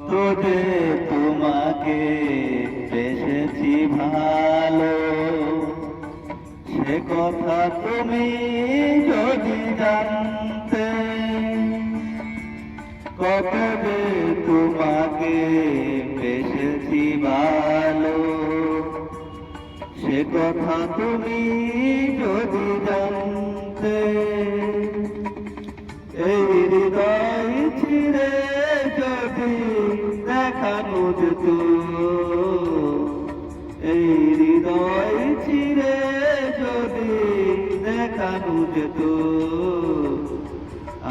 কত যে তোমাকে বেসেছি ভালো, সে কথা তুমি যদি জানতে। কত যে তোমাকে বেসেছি ভালো, সে কথা তুমি যদি জানতে। এই হৃদয় ছিঁড়ে যদি দেখানো যেত, এই হৃদয় ছিঁড়ে যদি দেখানো যেত,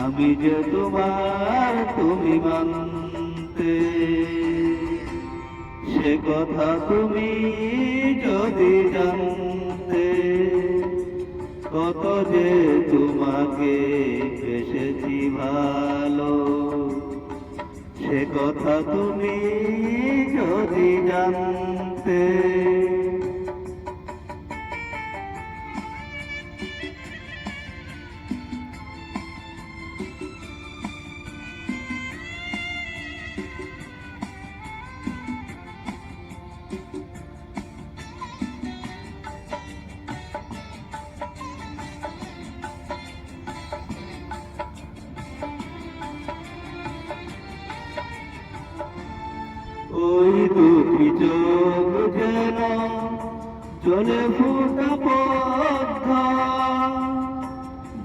আমি যে তোমার তুমি মানতে। সে কথা তুমি যদি জানতে। কত যে তোমাকে বেসেছি ভালো, সে কথা তুমি যদি জানতে। ওই দুটি চোখ যেন জলে ফোটা পদ্ম,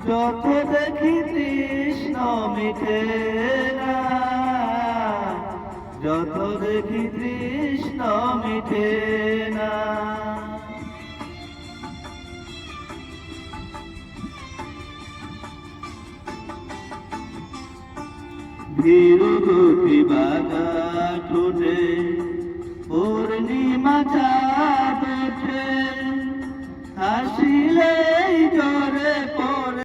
যত দেখি তৃষ্ণ মিটে না, যত দেখি তৃষ্ণ মিটে না। ধীর গতি বাঁকা ঠোঁটে পূর্ণিমা